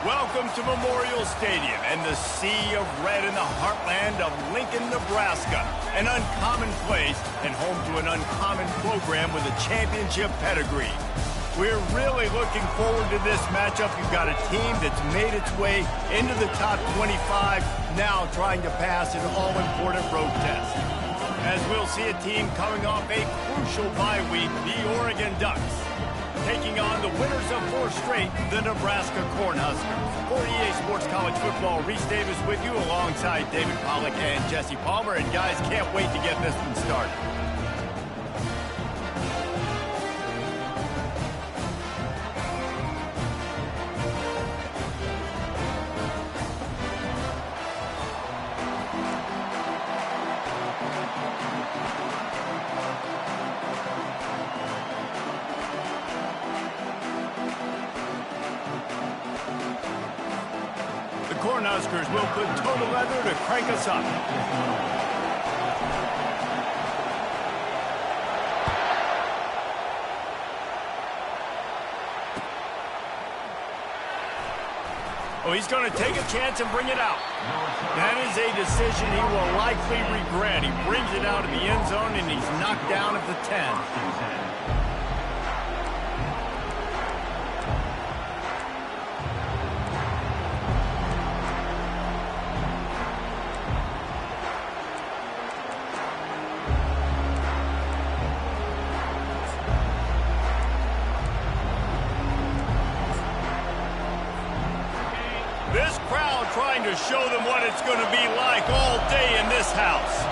Welcome to Memorial Stadium and the sea of red in the heartland of Lincoln, Nebraska. An uncommon place and home to an uncommon program with a championship pedigree. We're really looking forward to this matchup. You've got a team that's made its way into the top 25, now trying to pass an all-important road test. As we'll see a team coming off a crucial bye week, the Oregon Ducks, taking on the winners of 4 straight, the Nebraska Cornhuskers. For EA Sports College Football, Reese Davis with you alongside David Pollack and Jesse Palmer. And guys, can't wait to get this one started. Cornhuskers will put total leather to crank us up. Oh, he's going to take a chance and bring it out. That is a decision he will likely regret. He brings it out of the end zone, and he's knocked down at the 10. This crowd trying to show them what it's going to be like all day in this house.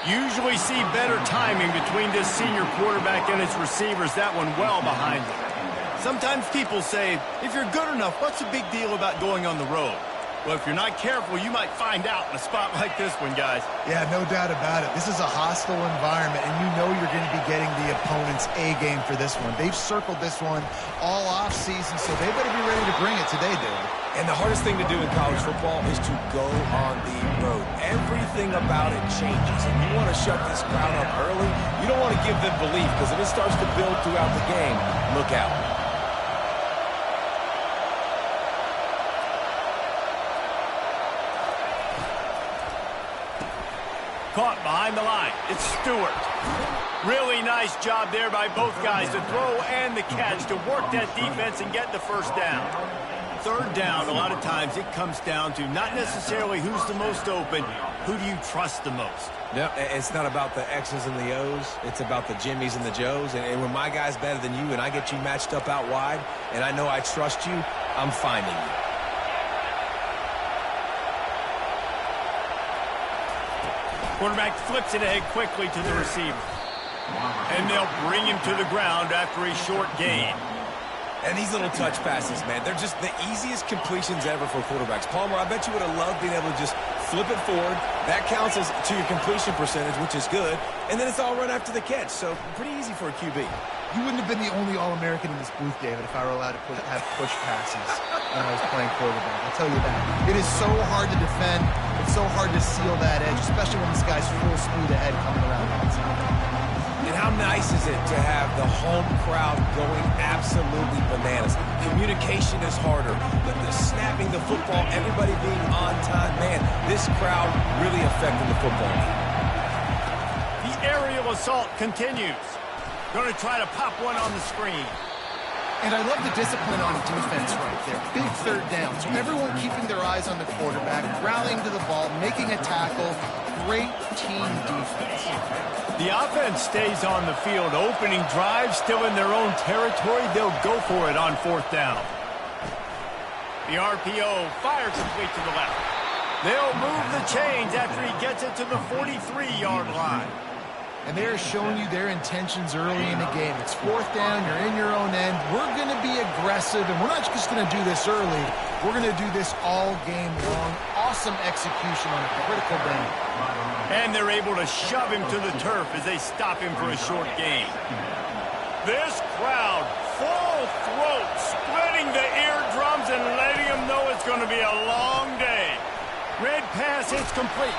Usually see better timing between this senior quarterback and his receivers. That one well behind him. Sometimes people say, if you're good enough, what's the big deal about going on the road? Well, if you're not careful, you might find out in a spot like this one, guys. Yeah, no doubt about it. This is a hostile environment, and you know you're going to be getting the opponent's A-game for this one. They've circled this one all off-season, so they better be ready to bring it today, Dylan. And the hardest thing to do in college football is to go on the road. Everything about it changes, and you want to shut this crowd up early. You don't want to give them belief, because if it starts to build throughout the game, look out. Caught behind the line. It's Stewart. Really nice job there by both guys, the throw and the catch, to work that defense and get the first down. Third down, a lot of times it comes down to not necessarily who's the most open, who do you trust the most? No, it's not about the X's and the O's. It's about the Jimmies and the Joes. And when my guy's better than you and I get you matched up out wide and I know I trust you, I'm finding you. Quarterback flips it ahead quickly to the receiver. And they'll bring him to the ground after a short gain. And these little touch passes, man, they're just the easiest completions ever for quarterbacks. Palmer, I bet you would have loved being able to just flip it forward. That counts as to your completion percentage, which is good. And then it's all run after the catch, so pretty easy for a QB. You wouldn't have been the only All-American in this booth, David, if I were allowed to have push passes when I was playing quarterback. I'll tell you that. It is so hard to defend. It's so hard to seal that edge, especially when this guy's full speed ahead coming around the outside. And how nice is it to have the home crowd going absolutely bananas? Communication is harder. The snapping the football, everybody being on time. Man, this crowd really affecting the football. The aerial assault continues. Going to try to pop one on the screen. And I love the discipline on defense right there. Big third down. So everyone keeping their eyes on the quarterback, rallying to the ball, making a tackle. Great team defense. The offense stays on the field. Opening drive, still in their own territory. They'll go for it on 4th down. The RPO fire complete to the left. They'll move the chains after he gets it to the 43-yard line. And they're showing you their intentions early in the game. It's 4th down, you're in your own end. We're going to be aggressive, and we're not just going to do this early. We're going to do this all game long. Awesome execution on a critical down. And they're able to shove him to the turf as they stop him for a short gain. This crowd, full throat, splitting the eardrums and letting them know it's going to be a long day. Red pass hits complete.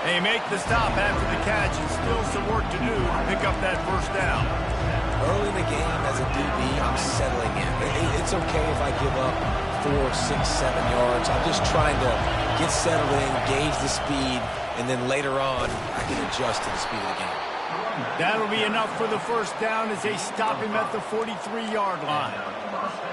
They make the stop after the catch, and still some work to do to pick up that first down. Early in the game, as a DB, I'm settling in. It's okay if I give up 4, 6, 7 yards. I'm just trying to get settled in, gauge the speed, and then later on, I can adjust to the speed of the game. That'll be enough for the first down as they stop him at the 43-yard line.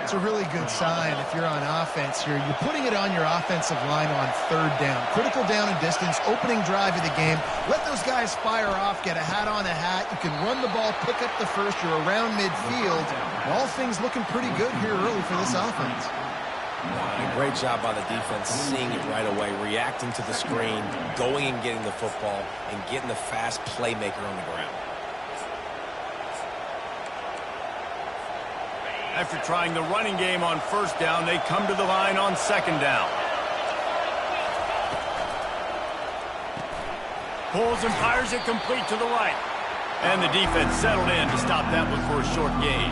It's a really good sign if you're on offense here. You're putting it on your offensive line on third down. Critical down and distance, opening drive of the game. Let those guys fire off, get a hat on a hat. You can run the ball, pick up the first. You're around midfield. All things looking pretty good here early for this offense. Great job by the defense, seeing it right away, reacting to the screen, going and getting the football, and getting the fast playmaker on the ground. After trying the running game on first down, they come to the line on second down. Pulls and fires it complete to the right. And the defense settled in to stop that one for a short gain.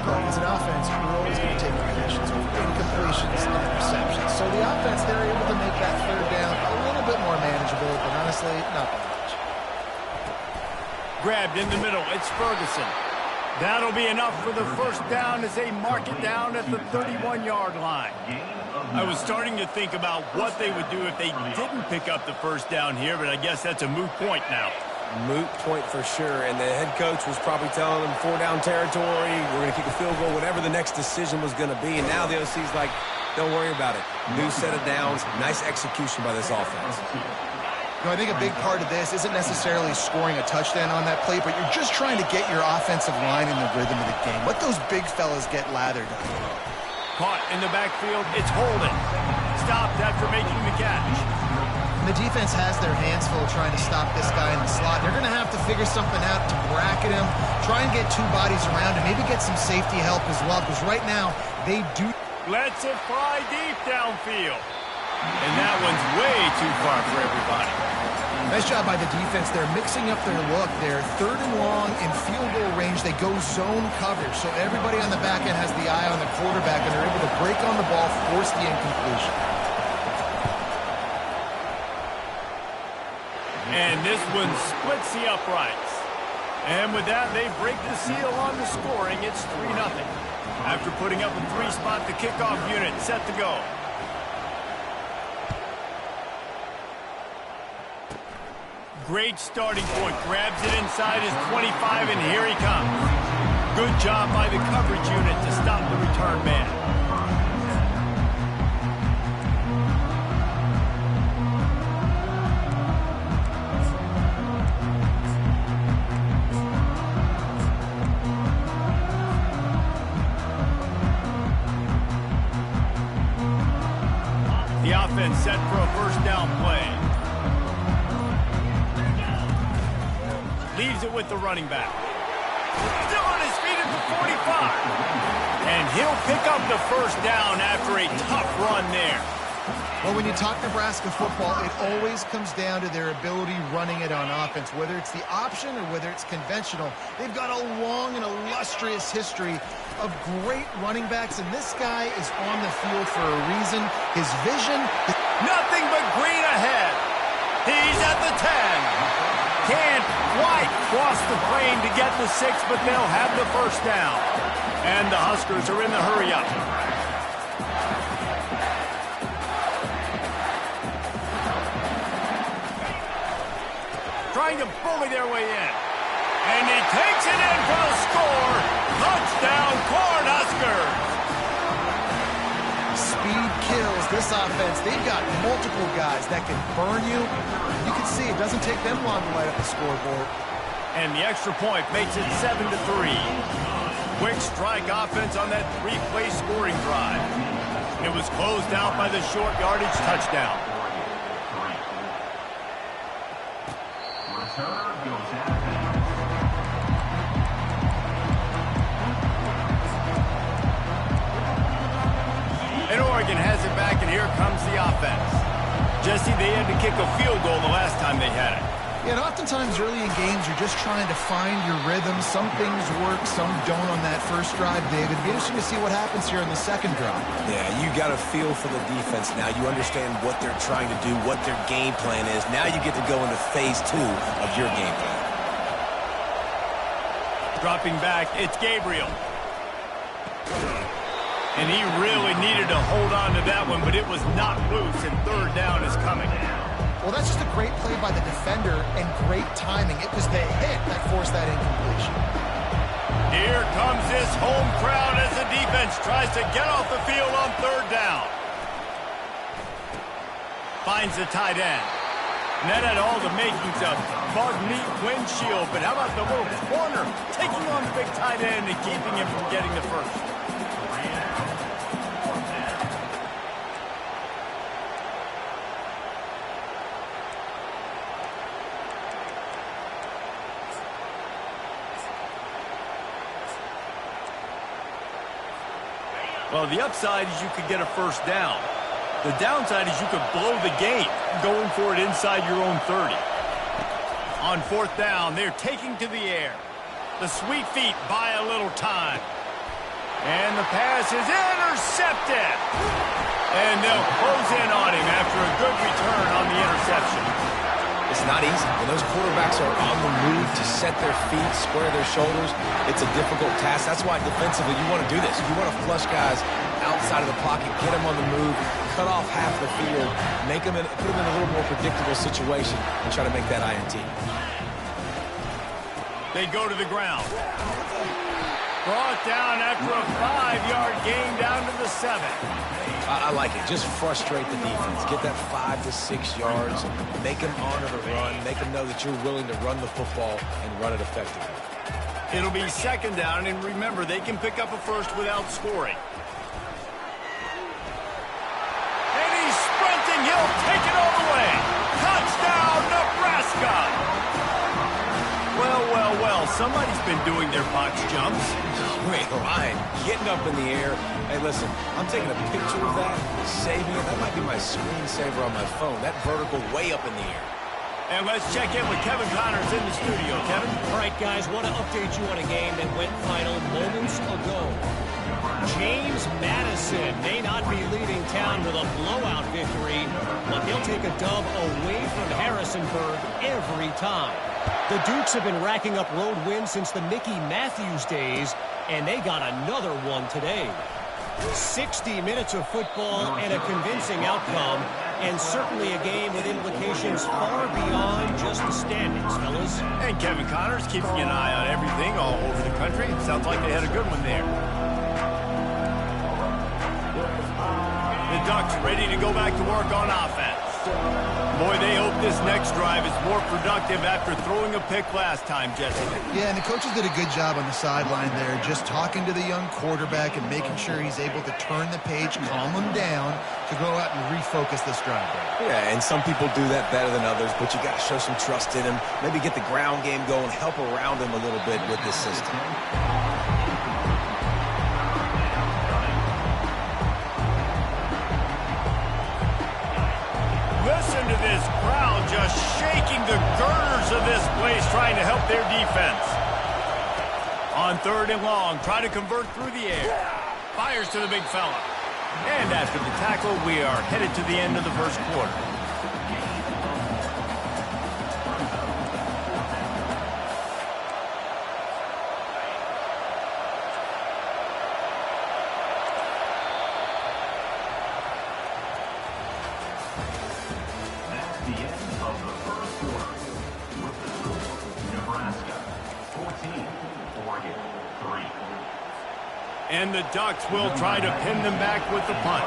As an offense, we're always going to take completions over incompletions and interceptions. So the offense, they're able to make that third down a little bit more manageable, but honestly, not that much. Grabbed in the middle, it's Ferguson. That'll be enough for the first down as they mark it down at the 31-yard line. I was starting to think about what they would do if they didn't pick up the first down here, but I guess that's a moot point now. Moot point for sure, and the head coach was probably telling them 4-down territory, we're going to kick a field goal, whatever the next decision was going to be, and now the OC's like, don't worry about it. New set of downs, nice execution by this offense. I think a big part of this isn't necessarily scoring a touchdown on that play, but you're just trying to get your offensive line in the rhythm of the game. Let those big fellas get lathered up. Caught in the backfield, it's Holden. Stopped after making the catch. The defense has their hands full trying to stop this guy in the slot. They're going to have to figure something out to bracket him, try and get two bodies around him, maybe get some safety help as well, because right now they do. Lets it fly deep downfield. And that one's way too far for everybody. Nice job by the defense. They're mixing up their look. They're third and long in field goal range. They go zone coverage, so everybody on the back end has the eye on the quarterback, and they're able to break on the ball, force the incompletion. And this one splits the uprights. And with that, they break the seal on the scoring. It's 3-0. After putting up a 3-spot, the kickoff unit set to go. Great starting point. Grabs it inside his 25, and here he comes. Good job by the coverage unit to stop the return man. The offense set for a first down play. Leaves it with the running back. Still on his feet at the 45. And he'll pick up the first down after a tough run there. Well, when you talk Nebraska football, it always comes down to their ability running it on offense, whether it's the option or whether it's conventional. They've got a long and illustrious history of great running backs, and this guy is on the field for a reason. His vision... Nothing but green ahead. He's at the 10. Can't quite cross the plane to get the 6, but they'll have the first down. And the Huskers are in the hurry-up. Trying to bully their way in. And he takes it in for the score. Touchdown, Cornhuskers. Speed kills this offense. They've got multiple guys that can burn you. You can see it doesn't take them long to light up the scoreboard. And the extra point makes it 7-3. Quick strike offense on that 3-play scoring drive. It was closed out by the short yardage touchdown. And Oregon has it back, and here comes the offense. Jesse, they had to kick a field goal the last time they had it. Yeah, and oftentimes early in games, you're just trying to find your rhythm. Some things work, some don't on that first drive, David. It'll be interesting to see what happens here in the second drive. Yeah, you got a feel for the defense now. You understand what they're trying to do, what their game plan is. Now you get to go into phase 2 of your game plan. Dropping back, it's Gabriel. And he really needed to hold on to that one, but it was not loose, and third down is coming. Well, that's just a great play by the defender and great timing. It was the hit that forced that incompletion. Here comes this home crowd as the defense tries to get off the field on third down. Finds the tight end. And that had all the makings of bug meat windshield, but how about the little corner taking on the big tight end and keeping him from getting the first? Well, the upside is you could get a first down. The downside is you could blow the game going for it inside your own 30. On fourth down, they're taking to the air. The sweet feet buy a little time. And the pass is intercepted. And they'll close in on him after a good return on the interception. It's not easy. When those quarterbacks are on the move to set their feet, square their shoulders, it's a difficult task. That's why defensively you want to do this. You want to flush guys outside of the pocket, get them on the move, cut off half the field, put them in a little more predictable situation, and try to make that INT. They go to the ground. Brought down after a 5-yard gain down to the 7. I like it. Just frustrate the defense. Get that 5 to 6 yards. Make them honor the run. Make them know that you're willing to run the football and run it effectively. It'll be second down, and remember, they can pick up a first without scoring. And he's sprinting. He'll take it all the way. Touchdown, Nebraska! Well, well, well, somebody's been doing their box jumps. Wait, Ryan, getting up in the air. Hey, listen, I'm taking a picture of that, saving it. That might be my screensaver on my phone. That vertical way up in the air. And let's check in with Kevin Connors in the studio. Kevin? All right, guys, want to update you on a game that went final moments ago. James Madison may not be leaving town with a blowout victory, but they'll take a dub away from Harrisonburg every time. The Dukes have been racking up road wins since the Mickey Matthews days, and they got another one today. 60 minutes of football and a convincing outcome, and certainly a game with implications far beyond just the standings, fellas. And Kevin Connors keeping an eye on everything all over the country. Sounds like they had a good one there. The Ducks ready to go back to work on offense. Boy, they hope this next drive is more productive after throwing a pick last time, Jesse. Yeah, and the coaches did a good job on the sideline there, just talking to the young quarterback and making sure he's able to turn the page, calm him down, to go out and refocus this drive. Yeah, and some people do that better than others, but you got to show some trust in him. Maybe get the ground game going, help around him a little bit with this system. Listen to this crowd just shaking the girders of this place, trying to help their defense. On third and long, try to convert through the air. Fires to the big fella. And after the tackle, we are headed to the end of the first quarter. The end of the first quarter with the score, Nebraska 14, Oregon 3. And the Ducks will try to pin them back with the punt.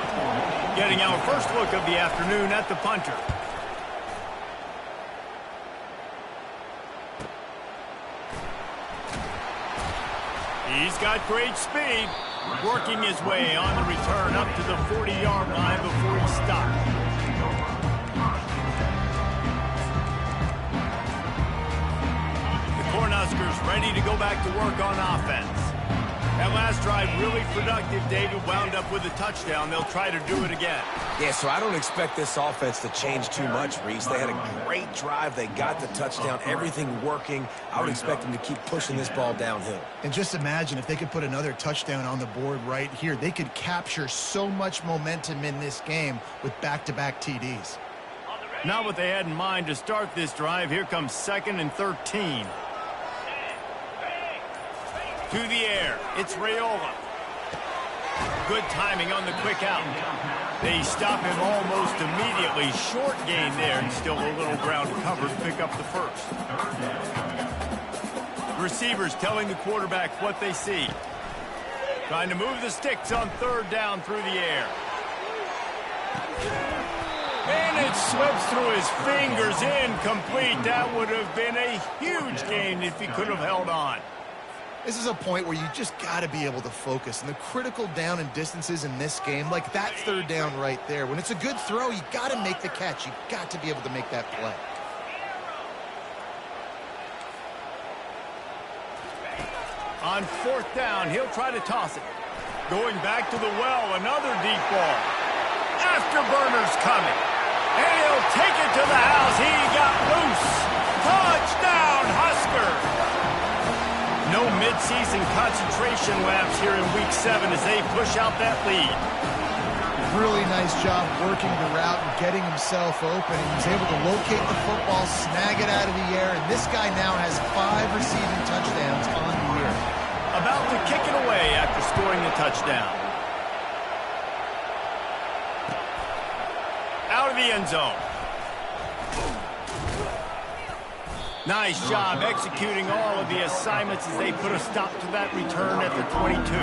Getting our first look of the afternoon at the punter. He's got great speed. Working his way on the return up to the 40-yard line before he stopped. Cornhuskers ready to go back to work on offense. That last drive really productive. David wound up with a touchdown. They'll try to do it again. Yeah, so I don't expect this offense to change too much, Reese. They had a great drive. They got the touchdown. Everything working. I would expect them to keep pushing this ball downhill. And just imagine if they could put another touchdown on the board right here. They could capture so much momentum in this game with back-to-back TDs. Not what they had in mind to start this drive. Here comes 2nd and 13. To the air. It's Raiola. Good timing on the quick out. They stop him almost immediately. Short gain there, and still a little ground covered to pick up the first. Receivers telling the quarterback what they see. Trying to move the sticks on third down through the air. And it slips through his fingers, incomplete. That would have been a huge gain if he could have held on. This is a point where you just got to be able to focus. And the critical down and distances in this game, like that third down right there, when it's a good throw, you got to make the catch. You got to be able to make that play. On fourth down, he'll try to toss it. Going back to the well, another deep ball. Afterburner's coming. And he'll take it to the house. He got loose. Touchdown, Husker. No midseason concentration laps here in Week 7 as they push out that lead. Really nice job working the route and getting himself open. He was able to locate the football, snag it out of the air, and this guy now has 5 receiving touchdowns on the year. About to kick it away after scoring the touchdown. Out of the end zone. Nice job executing all of the assignments as they put a stop to that return at the 22.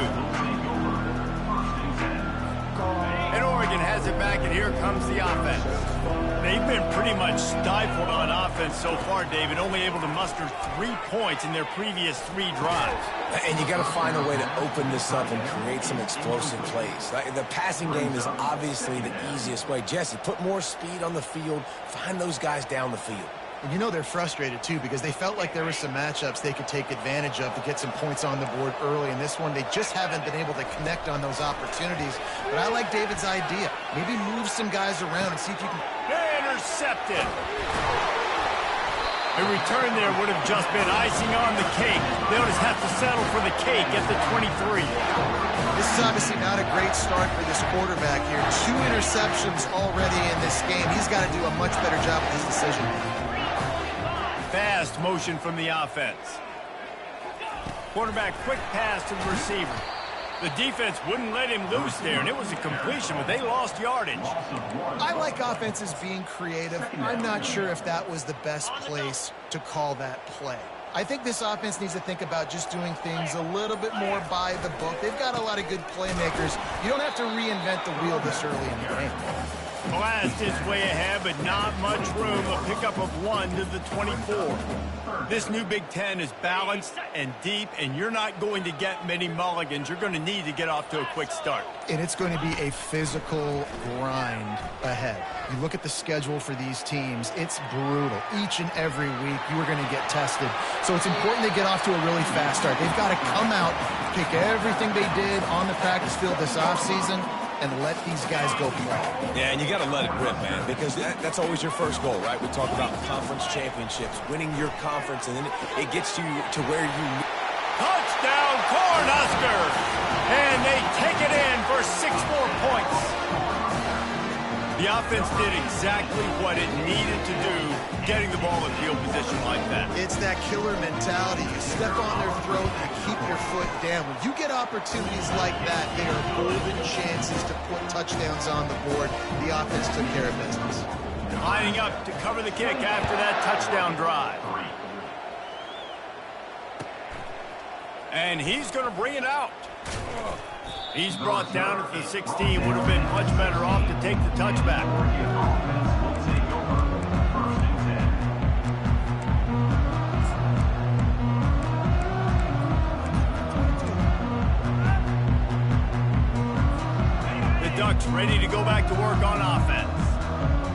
And Oregon has it back, and here comes the offense. They've been pretty much stifled on offense so far, David, only able to muster 3 points in their previous 3 drives. And you got to find a way to open this up and create some explosive plays. The passing game is obviously the easiest way. Jesse, put more speed on the field. Find those guys down the field. And you know they're frustrated, too, because they felt like there were some matchups they could take advantage of to get some points on the board early. In this one, they just haven't been able to connect on those opportunities. But I like David's idea. Maybe move some guys around and see if you can... Intercepted. A return there would have just been icing on the cake. They'll just have to settle for the cake at the 23. This is obviously not a great start for this quarterback here. 2 interceptions already in this game. He's got to do a much better job with this decision. Fast motion from the offense. Quarterback quick pass to the receiver. The defense wouldn't let him loose there, and it was a completion, but they lost yardage. I like offenses being creative. I'm not sure if that was the best place to call that play. I think this offense needs to think about just doing things a little bit more by the book. They've got a lot of good playmakers. You don't have to reinvent the wheel this early in the game. Blast is way ahead, but not much room. A pickup of 1 to the 24. This new Big Ten is balanced and deep, and you're not going to get many mulligans. You're going to need to get off to a quick start. And it's going to be a physical grind ahead. You look at the schedule for these teams, it's brutal. Each and every week, you are going to get tested. So it's important they get off to a really fast start. They've got to come out, kick everything they did on the practice field this offseason, and let these guys go play. Yeah, and you got to let it rip, man, because that's always your first goal, right? We talk about conference championships, winning your conference, and then it gets you to where you... Touchdown, Cornhusker! And they take it in for 6 more points. The offense did exactly what it needed to do, getting the ball in field position like that. It's that killer mentality. You step on their throat and you keep your foot down. When you get opportunities like that, they are golden chances to put touchdowns on the board. The offense took care of business. Lining up to cover the kick after that touchdown drive. And he's going to bring it out. He's brought down at the 16. Would have been much better off to take the touchback. The Ducks ready to go back to work on offense.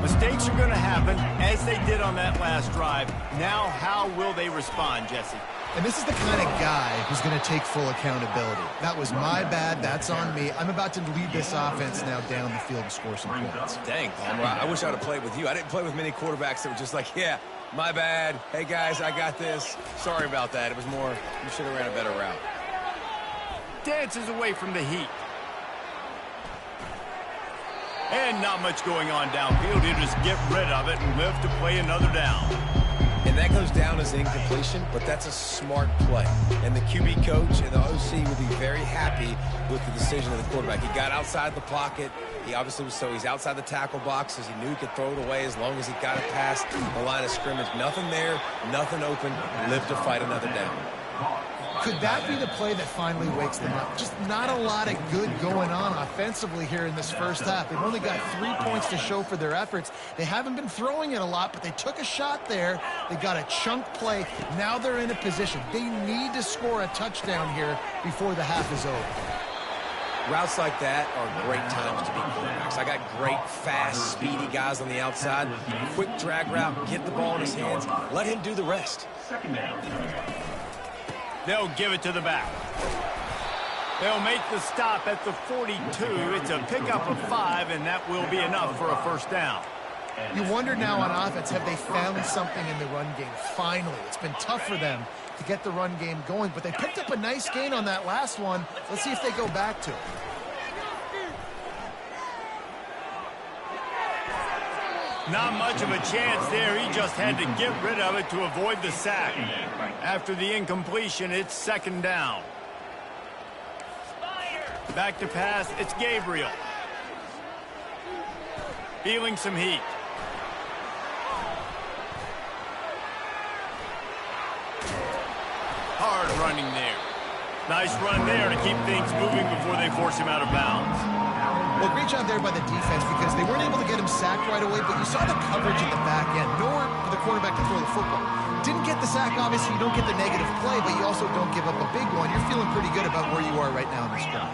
Mistakes are going to happen, as they did on that last drive. Now, how will they respond, Jesse? And this is the kind of guy who's going to take full accountability. That was my bad. That's on me. I'm about to lead this offense now down the field and score some points. Dang, Palmer, I wish I would have played with you. I didn't play with many quarterbacks that were just like, yeah, my bad. Hey, guys, I got this. Sorry about that. It was more, you should have ran a better route. Dances away from the heat. And not much going on downfield. He'll just get rid of it and live to play another down. And that goes down as an incompletion, but that's a smart play. And the QB coach and the OC will be very happy with the decision of the quarterback. He got outside the pocket. He obviously was, so he's outside the tackle boxes. He knew he could throw it away as long as he got it past the line of scrimmage. Nothing there, nothing open. Live to fight another down. Could that be the play that finally wakes them up? Just not a lot of good going on offensively here in this first half. They've only got 3 points to show for their efforts. They haven't been throwing it a lot, but they took a shot there. They got a chunk play. Now they're in a position. They need to score a touchdown here before the half is over. Routes like that are great times to be quarterbacks. I got great, fast, speedy guys on the outside. Quick drag route, get the ball in his hands. Let him do the rest. Second down. They'll give it to the back. They'll make the stop at the 42. It's a pickup of 5, and that will be enough for a first down. You wonder now on offense, have they found something in the run game? Finally, it's been tough for them to get the run game going, but they picked up a nice gain on that last one. Let's see if they go back to it. Not much of a chance there. He just had to get rid of it to avoid the sack. After the incompletion, it's second down. Back to pass, it's Gabriel. Feeling some heat. Hard running there. Nice run there to keep things moving before they force him out of bounds. Well, great job there by the defense because they weren't able to get him sacked right away, but you saw the coverage in the back end. Nowhere for the quarterback to throw the football. Didn't get the sack, obviously. You don't get the negative play, but you also don't give up a big one. You're feeling pretty good about where you are right now in this game.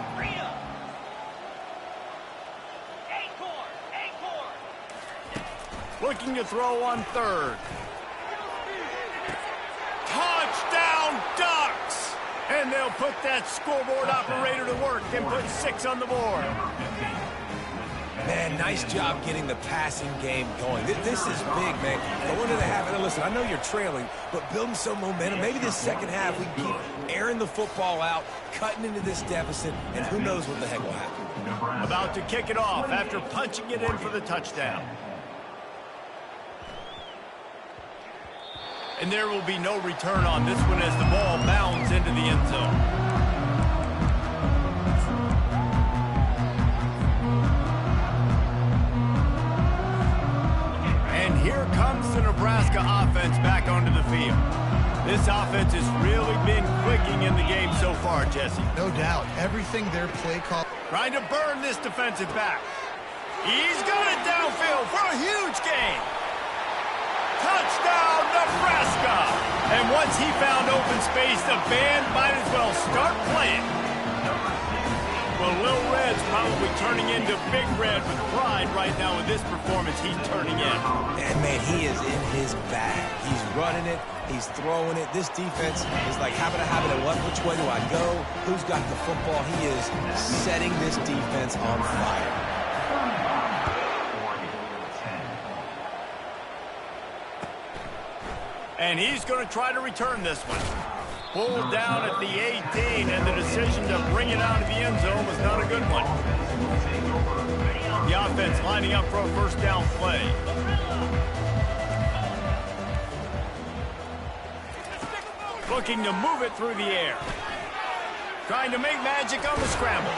Looking to throw on third. Touchdown Ducks! And they'll put that scoreboard operator to work and put 6 on the board. Man, nice job getting the passing game going. This is big, man. Going into the half, and listen, I know you're trailing, but building some momentum. Maybe this second half we can keep airing the football out, cutting into this deficit, and who knows what the heck will happen. About to kick it off after punching it in for the touchdown. And there will be no return on this one as the ball bounds into the end zone. And here comes the Nebraska offense back onto the field. This offense has really been clicking in the game so far, Jesse. No doubt. Everything their play call. Trying to burn this defensive back. He's got it downfield for a huge gain. Touchdown, Nebraska! And once he found open space, the band might as well start playing. Well, Lil Red's probably turning into Big Red with pride right now with this performance he's turning in. And, man, he is in his bag. He's running it. He's throwing it. This defense is like having a habit of which way do I go? Who's got the football? He is setting this defense on fire. And he's going to try to return this one. Pulled down at the 18, and the decision to bring it out of the end zone was not a good one. The offense lining up for a first down play. Looking to move it through the air. Trying to make magic on the scramble.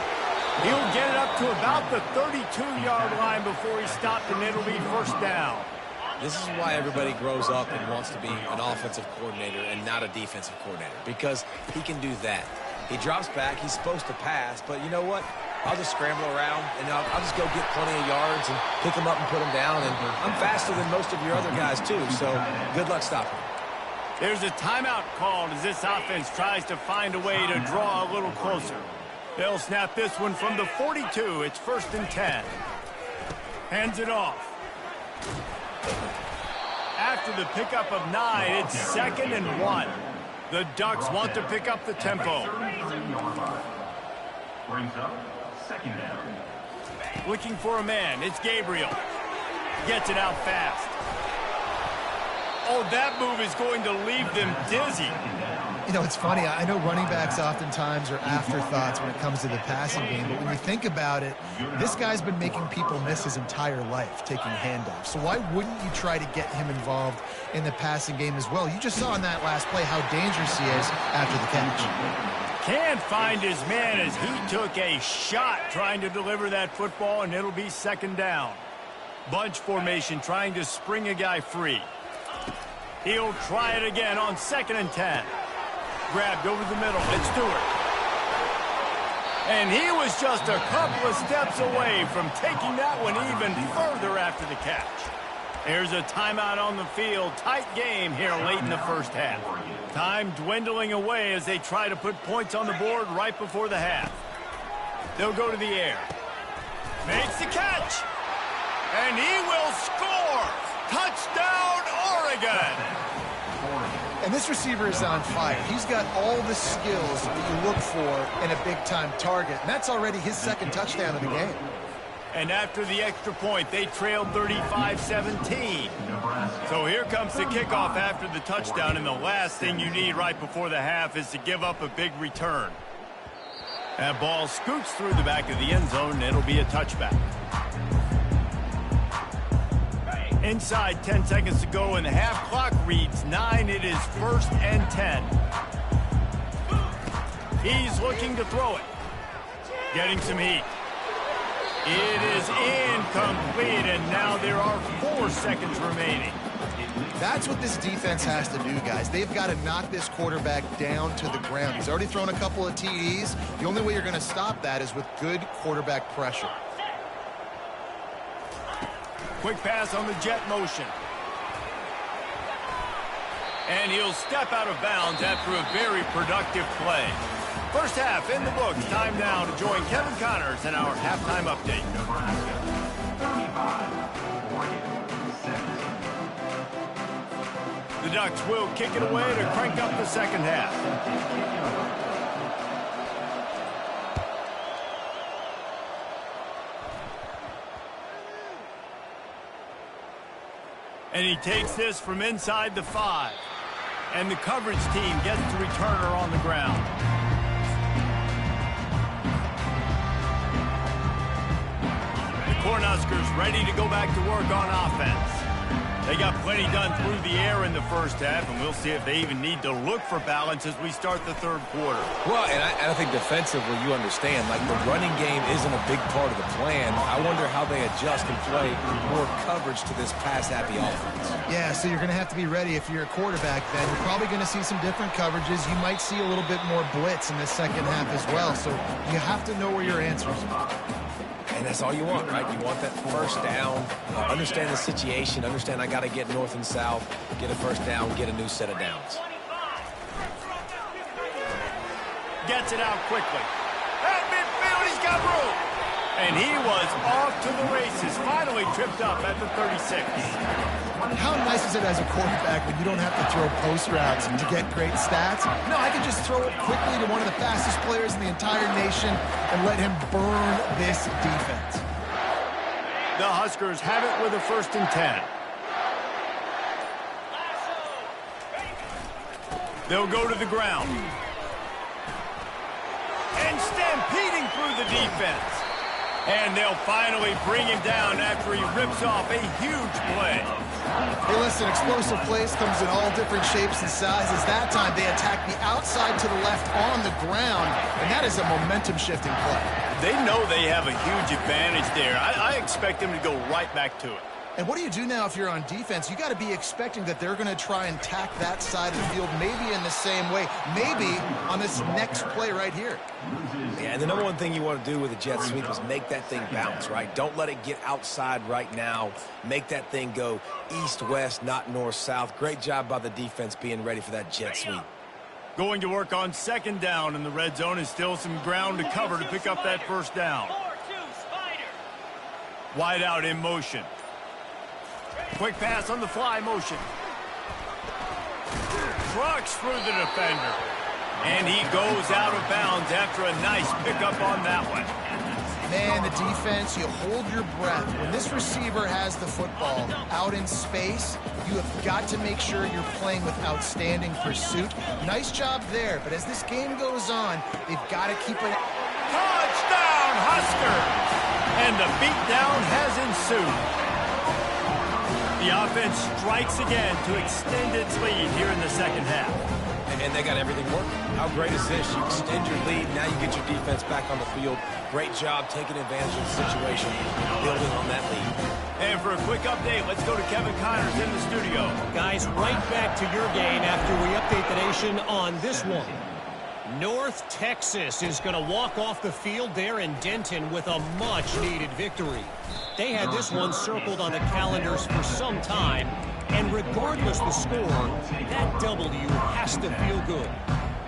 He'll get it up to about the 32-yard line before he stopped, and it'll be first down. This is why everybody grows up and wants to be an offensive coordinator and not a defensive coordinator, because he can do that. He drops back. He's supposed to pass, but you know what? I'll just scramble around, and I'll just go get plenty of yards and pick them up and put them down, and I'm faster than most of your other guys, too, so good luck stopping. There's a timeout called as this offense tries to find a way to draw a little closer. They'll snap this one from the 42. It's 1st and 10. Hands it off. After the pickup of 9, it's 2nd and 1. The Ducks want to pick up the tempo. Brings up second down. Looking for a man. It's Gabriel. Gets it out fast. Oh, that move is going to leave them dizzy. You know, it's funny. I know running backs oftentimes are afterthoughts when it comes to the passing game, but when you think about it, this guy's been making people miss his entire life taking handoffs. So why wouldn't you try to get him involved in the passing game as well? You just saw in that last play how dangerous he is after the catch. Can't find his man as he took a shot trying to deliver that football, and it'll be second down. Bunch formation trying to spring a guy free. He'll try it again on 2nd and 10. Grabbed over the middle. It's Stewart. And he was just a couple of steps away from taking that one even further after the catch. There's a timeout on the field. Tight game here late in the first half. Time dwindling away as they try to put points on the board right before the half. They'll go to the air. Makes the catch. And he will score. Touchdown, Oregon. And this receiver is on fire. He's got all the skills that you look for in a big-time target. And that's already his second touchdown of the game. And after the extra point, they trailed 35-17. So here comes the kickoff after the touchdown, and the last thing you need right before the half is to give up a big return. That ball scoots through the back of the end zone, and it'll be a touchback. Inside 10 seconds to go, and the half clock reads 9. It is 1st and 10. He's looking to throw it. Getting some heat. It is incomplete, and now there are 4 seconds remaining. That's what this defense has to do, guys. They've got to knock this quarterback down to the ground. He's already thrown a couple of TDs. The only way you're going to stop that is with good quarterback pressure. Quick pass on the jet motion. And he'll step out of bounds after a very productive play. First half in the books. Time now to join Kevin Connors in our halftime update. Nebraska, 35, Oregon, 17. The Ducks will kick it away to crank up the second half. And he takes this from inside the 5. And the coverage team gets the returner on the ground. The Cornhuskers ready to go back to work on offense. They got plenty done through the air in the first half, and we'll see if they even need to look for balance as we start the third quarter. Well, and I think defensively, you understand, like the running game isn't a big part of the plan. I wonder how they adjust and play more coverage to this pass-happy offense. Yeah, so you're going to have to be ready if you're a quarterback then. You're probably going to see some different coverages. You might see a little bit more blitz in the second half as well. So you have to know where your answers are. And that's all you want, right? You want that first down, understand the situation, understand I got to get north and south, get a first down, get a new set of downs. Gets it out quickly. At midfield, he's got room. And he was off to the races, finally tripped up at the 36. How nice is it as a quarterback when you don't have to throw post routes to get great stats? No, I can just throw it quickly to one of the fastest players in the entire nation and let him burn this defense. The Huskers have it with a 1st and 10. They'll go to the ground. And stampeding through the defense. And they'll finally bring him down after he rips off a huge play. Hey, listen, explosive plays comes in all different shapes and sizes. That time they attack the outside to the left on the ground, and that is a momentum-shifting play. They know they have a huge advantage there. I expect them to go right back to it. And what do you do now if you're on defense? You got to be expecting that they're going to try and tack that side of the field maybe in the same way, maybe on this next play right here. Yeah, and the number one thing you want to do with a jet sweep is make that thing bounce, right? Don't let it get outside right now. Make that thing go east-west, not north-south. Great job by the defense being ready for that jet sweep. Going to work on 2nd down in the red zone is still some ground to cover to pick up that first down. Wide out in motion. Quick pass on the fly motion. Trucks through the defender. And he goes out of bounds after a nice pickup on that one. Man, the defense, you hold your breath. When this receiver has the football out in space, you have got to make sure you're playing with outstanding pursuit. Nice job there, but as this game goes on, they've got to keep it. Touchdown, Huskers! And the beatdown has ensued. The offense strikes again to extend its lead here in the second half. And they got everything working. How great is this? You extend your lead, now you get your defense back on the field. Great job taking advantage of the situation and building on that lead. And for a quick update, let's go to Kevin Connors in the studio. Guys, right back to your game after we update the nation on this one. North Texas is going to walk off the field there in Denton with a much-needed victory. They had this one circled on the calendars for some time, and regardless the score, that W has to feel good.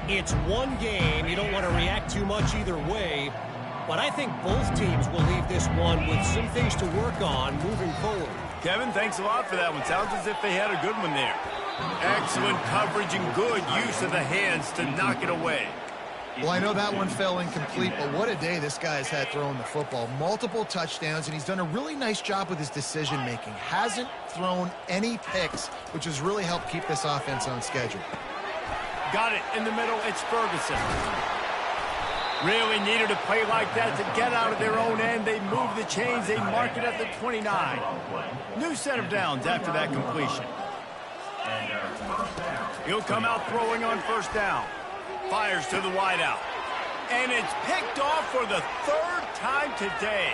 It's one game. You don't want to react too much either way, but I think both teams will leave this one with some things to work on moving forward. Kevin, thanks a lot for that one. Sounds as if they had a good one there. Excellent coverage and good use of the hands to knock it away. Well, I know that one fell incomplete, but what a day this guy's had throwing the football. Multiple touchdowns, and he's done a really nice job with his decision-making. Hasn't thrown any picks, which has really helped keep this offense on schedule. Got it in the middle. It's Ferguson. Really needed a play like that to get out of their own end. They move the chains. They mark it at the 29. New set of downs after that completion. He'll come out throwing on first down. Fires to the wideout. And it's picked off for the third time today.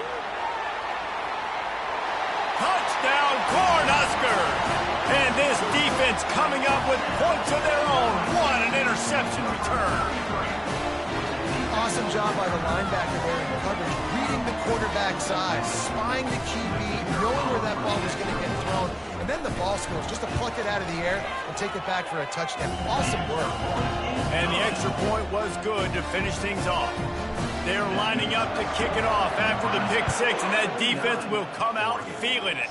Touchdown, Cornhuskers! And this defense coming up with points of their own. What an interception return. Awesome job by the linebacker there in coverage, reading the quarterback's eyes, spying the QB, knowing where that ball was going to get thrown, and then the ball skills just to pluck it out of the air and take it back for a touchdown. Awesome work. And the extra point was good to finish things off. They're lining up to kick it off after the pick six, and that defense will come out feeling it.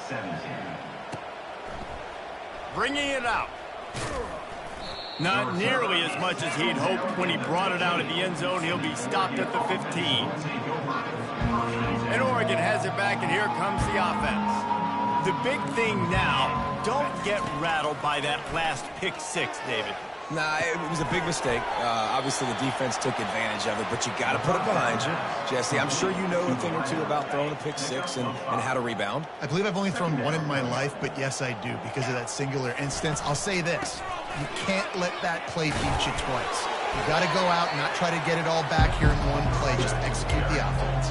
Bringing it out. Not nearly as much as he'd hoped when he brought it out of the end zone. He'll be stopped at the 15. And Oregon has it back, and here comes the offense. The big thing now, don't get rattled by that last pick six, David. Nah, it was a big mistake. Obviously, the defense took advantage of it, but you got to put it behind you. Jesse, I'm sure you know a thing or two about throwing a pick six and how to rebound. I believe I've only thrown one in my life, but yes, I do, because of that singular instance. I'll say this. You can't let that play beat you twice. You got to go out and not try to get it all back here in one play. Just execute the offense.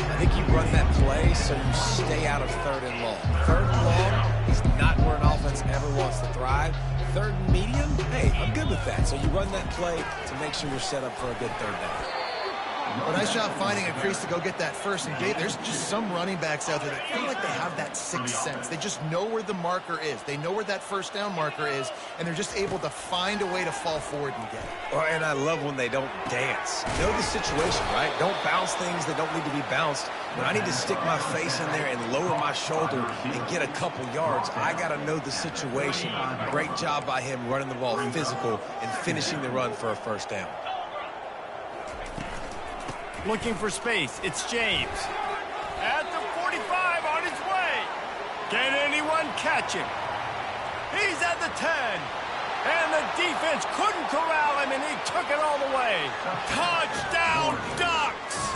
I think you run that play so you stay out of third and long. Third and long is not where an offense ever wants to thrive. Third and medium, hey, I'm good with that. So you run that play to make sure you're set up for a good third down. Well, nice job finding a crease to go get that first. And Dave, there's just some running backs out there that feel like they have that sixth sense. They just know where the marker is. They know where that first down marker is, and they're just able to find a way to fall forward and get it. Oh, and I love when they don't dance. Know the situation, right? Don't bounce things that don't need to be bounced. When I need to stick my face in there and lower my shoulder and get a couple yards, I got to know the situation. Great job by him running the ball physical and finishing the run for a first down. Looking for space, it's James. At the 45 on his way. Can anyone catch him? He's at the 10. And the defense couldn't corral him, and he took it all the way. Touchdown, Ducks!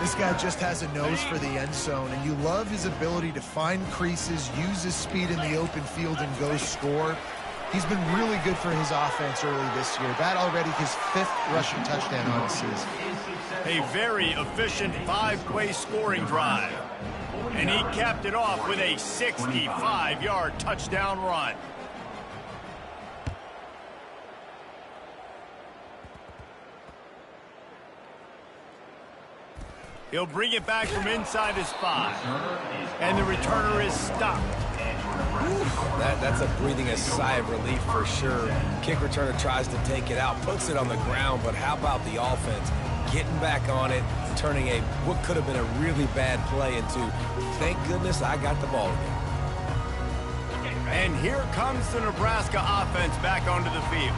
This guy just has a nose for the end zone, and you love his ability to find creases, use his speed in the open field, and go score. He's been really good for his offense early this year. That already his 5th rushing touchdown on the season. A very efficient 5-play scoring drive. And he capped it off with a 65-yard touchdown run. He'll bring it back from inside his 5. And the returner is stopped. That's a breathing a sigh of relief for sure. Kick returner tries to take it out, puts it on the ground, but how about the offense getting back on it, turning what could have been a really bad play into, thank goodness I got the ball again. And here comes the Nebraska offense back onto the field.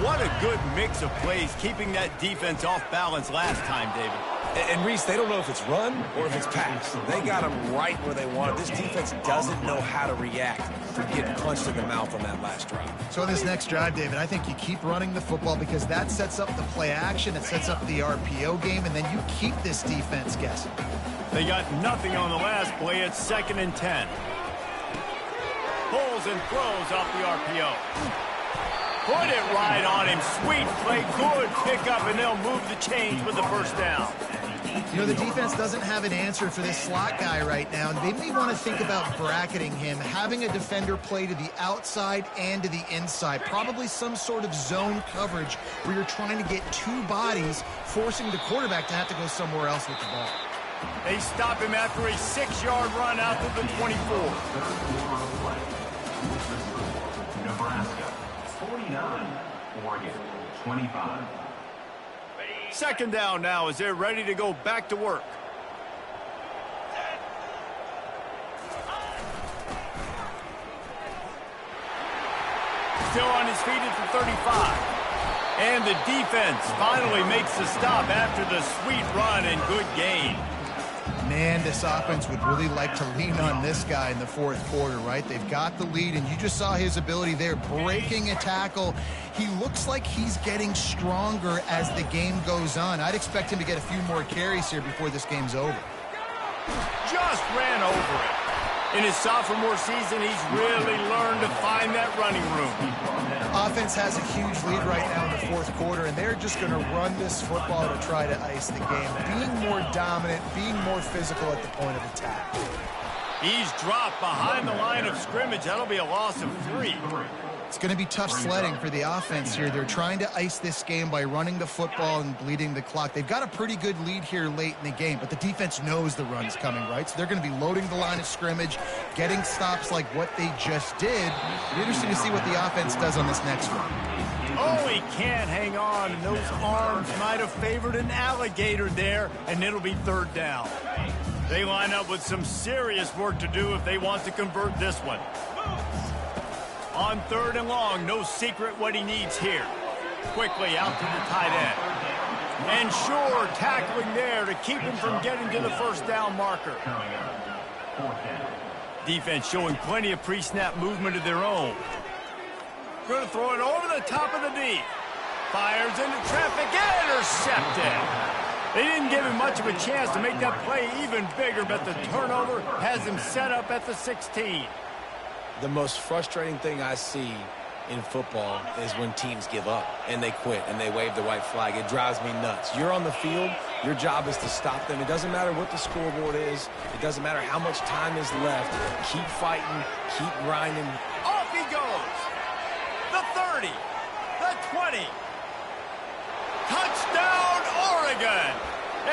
What a good mix of plays, keeping that defense off balance last time, David. And Reese, they don't know if it's run or if it's pass. They got them right where they want it. This defense doesn't know how to react to getting punched in the mouth on that last drive. So in this next drive, David, I think you keep running the football because that sets up the play action, it sets up the RPO game, and then you keep this defense guessing. They got nothing on the last play. It's 2nd and 10. Pulls and throws off the RPO. Put it right on him. Sweet play. Good pickup, and they'll move the chains with the first down. You know, the defense doesn't have an answer for this slot guy right now. They may want to think about bracketing him, having a defender play to the outside and to the inside. Probably some sort of zone coverage where you're trying to get two bodies, forcing the quarterback to have to go somewhere else with the ball. They stop him after a 6-yard run out to the 24. Nebraska 49, Oregon 25. 2nd down now as they're ready to go back to work. Still on his feet at the 35. And the defense finally makes the stop after the sweet run and good gain. Man, this offense would really like to lean on this guy in the 4th quarter, right? They've got the lead, and you just saw his ability there, breaking a tackle. He looks like he's getting stronger as the game goes on. I'd expect him to get a few more carries here before this game's over. Just ran over it. In his sophomore season, he's really learned to find that running room. Offense has a huge lead right now in the 4th quarter, and they're just going to run this football to try to ice the game. Being more dominant, being more physical at the point of attack. He's dropped behind the line of scrimmage. That'll be a loss of 3. It's going to be tough sledding for the offense here. They're trying to ice this game by running the football and bleeding the clock. They've got a pretty good lead here late in the game, but the defense knows the run's coming, right? So they're going to be loading the line of scrimmage, getting stops like what they just did. It'll be interesting to see what the offense does on this next one. Oh, he can't hang on, and those arms might have favored an alligator there, and it'll be 3rd down. They line up with some serious work to do if they want to convert this one. On 3rd and long, no secret what he needs here. Quickly out to the tight end. And sure, tackling there to keep him from getting to the 1st down marker. Defense showing plenty of pre-snap movement of their own. Going to throw it over the top of the D. Fires into traffic, intercepted. They didn't give him much of a chance to make that play even bigger, but the turnover has him set up at the 16. The most frustrating thing I see in football is when teams give up and they quit and they wave the white flag. It drives me nuts. You're on the field. Your job is to stop them. It doesn't matter what the scoreboard is. It doesn't matter how much time is left. Keep fighting. Keep grinding. Off he goes. The 30. The 20. Touchdown, Oregon.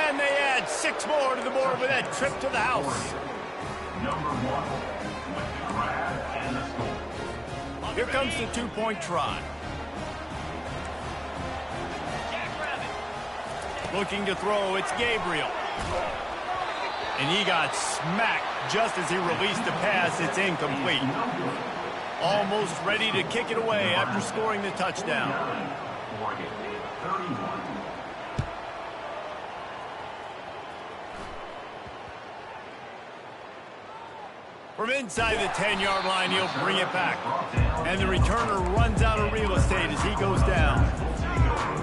And they add 6 more to the board with that trip to the house. Number 1. Here comes the 2-point try. Looking to throw, it's Gabriel. And he got smacked just as he released the pass. It's incomplete. Almost ready to kick it away after scoring the touchdown. From inside the 10-yard line, he'll bring it back. And the returner runs out of real estate as he goes down.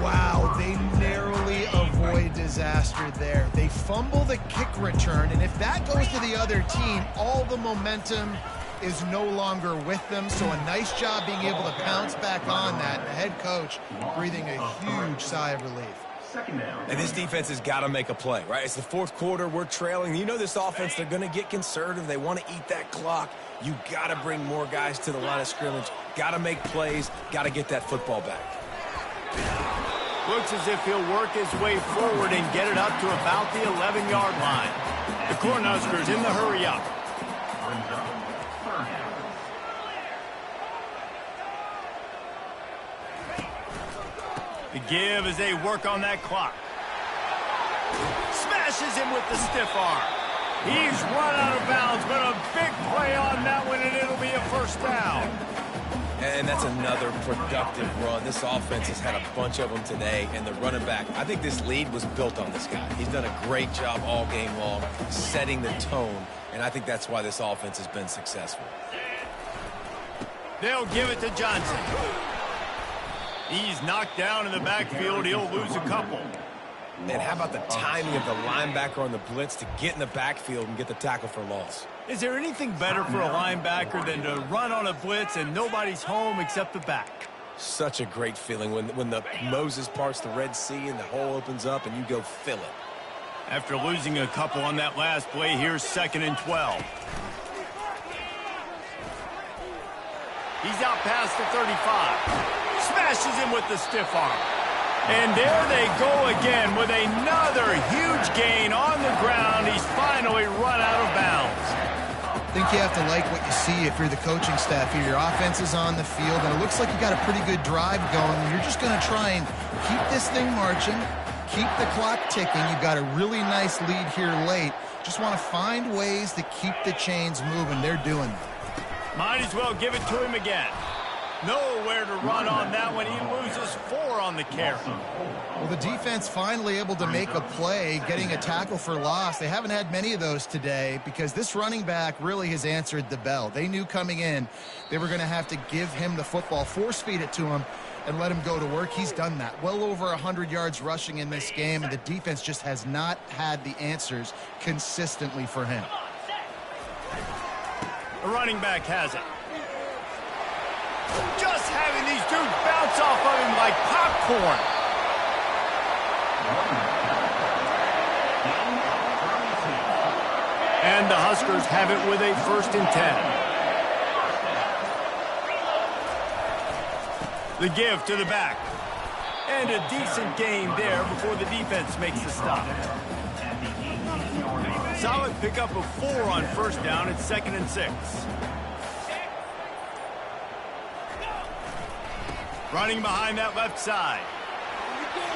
Wow, they narrowly avoid disaster there. They fumble the kick return, and if that goes to the other team, all the momentum is no longer with them. So a nice job being able to pounce back on that. And the head coach breathing a huge sigh of relief. And this defense has got to make a play, right? It's the 4th quarter. We're trailing. You know this offense, they're going to get conservative. They want to eat that clock. You got to bring more guys to the line of scrimmage. Got to make plays. Got to get that football back. Looks as if he'll work his way forward and get it up to about the 11-yard line. The Cornhuskers in the hurry up. The give as they work on that clock. Smashes him with the stiff arm. He's run out of bounds, but a big play on that one, and it'll be a 1st down. And that's another productive run. This offense has had a bunch of them today, and the running back, I think this lead was built on this guy. He's done a great job all game long, setting the tone, and I think that's why this offense has been successful. They'll give it to Johnson. He's knocked down in the backfield. He'll lose a couple. And how about the timing of the linebacker on the blitz to get in the backfield and get the tackle for loss? Is there anything better for a linebacker than to run on a blitz and nobody's home except the back? Such a great feeling when the Moses parts the Red Sea and the hole opens up and you go fill it. After losing a couple on that last play, here's 2nd and 12. He's out past the 35. Smashes him with the stiff arm. And there they go again with another huge gain on the ground. He's finally run out of bounds. I think you have to like what you see if you're the coaching staff here. Your offense is on the field, and it looks like you got a pretty good drive going. You're just going to try and keep this thing marching, keep the clock ticking. You've got a really nice lead here late. Just want to find ways to keep the chains moving. They're doing that. Might as well give it to him again. Nowhere to run on that one. He loses 4 on the carry. Well, the defense finally able to make a play, getting a tackle for loss. They haven't had many of those today because this running back really has answered the bell. They knew coming in they were going to have to give him the football, force feed it to him, and let him go to work. He's done that. Well over 100 yards rushing in this game, and the defense just has not had the answers consistently for him. The running back has it. Just having these dudes bounce off of him like popcorn. And the Huskers have it with a 1st and 10. The give to the back. And a decent gain there before the defense makes the stop. Solid pickup of 4 on 1st down. It's 2nd and 6. Running behind that left side.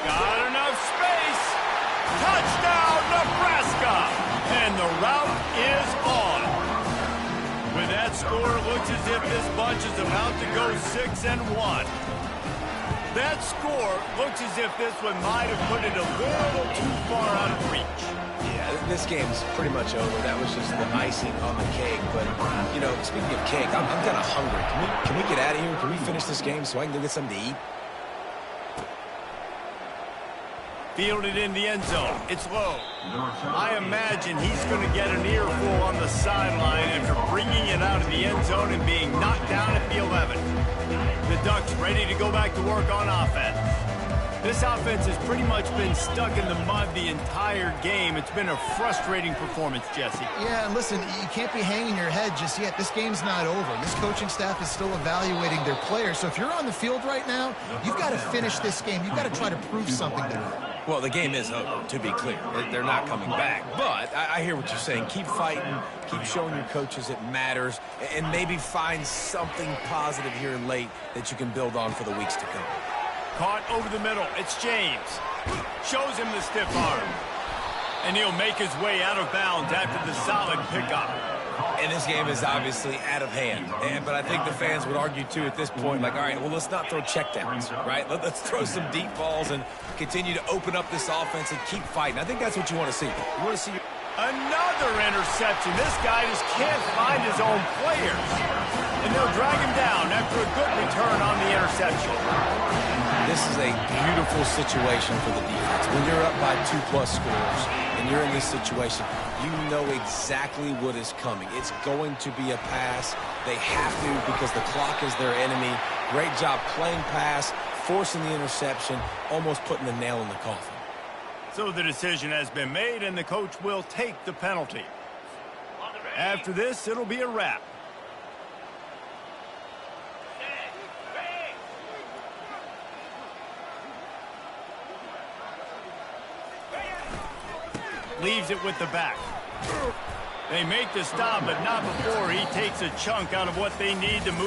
Got enough space. Touchdown, Nebraska. And the route is on. With that score, it looks as if this bunch is about to go 6-1. That score looks as if this one might have put it a little too far out of reach. Yeah, this game's pretty much over. That was just the icing on the cake. But, you know, speaking of cake, I'm kind of hungry. Can we get out of here? Can we finish this game so I can go get something to eat? Fielded in the end zone. It's low. I imagine he's going to get an earful on the sideline after bringing it out of the end zone and being knocked down at the 11. The Ducks ready to go back to work on offense. This offense has pretty much been stuck in the mud the entire game. It's been a frustrating performance, Jesse. Yeah, and listen, you can't be hanging your head just yet. This game's not over. This coaching staff is still evaluating their players. So if you're on the field right now, you've got to finish this game. You've got to try to prove something to them. Well, the game is over, to be clear. They're not coming back. But I hear what you're saying. Keep fighting. Keep showing your coaches it matters. And maybe find something positive here late that you can build on for the weeks to come. Caught over the middle. It's James. Shows him the stiff arm. And he'll make his way out of bounds after the solid pickup. And this game is obviously out of hand. But I think the fans would argue, too, at this point, like, all right, well, let's not throw checkdowns, right? Let's throw some deep balls and continue to open up this offense and keep fighting. I think that's what you want to see. You want to see another interception. This guy just can't find his own players. And they'll drag him down after a good return on the interception. This is a beautiful situation for the defense. When you're up by 2+ scores and you're in this situation, you know exactly what is coming. It's going to be a pass. They have to because the clock is their enemy. Great job playing pass, forcing the interception, almost putting the nail in the coffin. So the decision has been made, and the coach will take the penalty. After this, it'll be a wrap. Leaves it with the back. They make the stop, but not before he takes a chunk out of what they need to move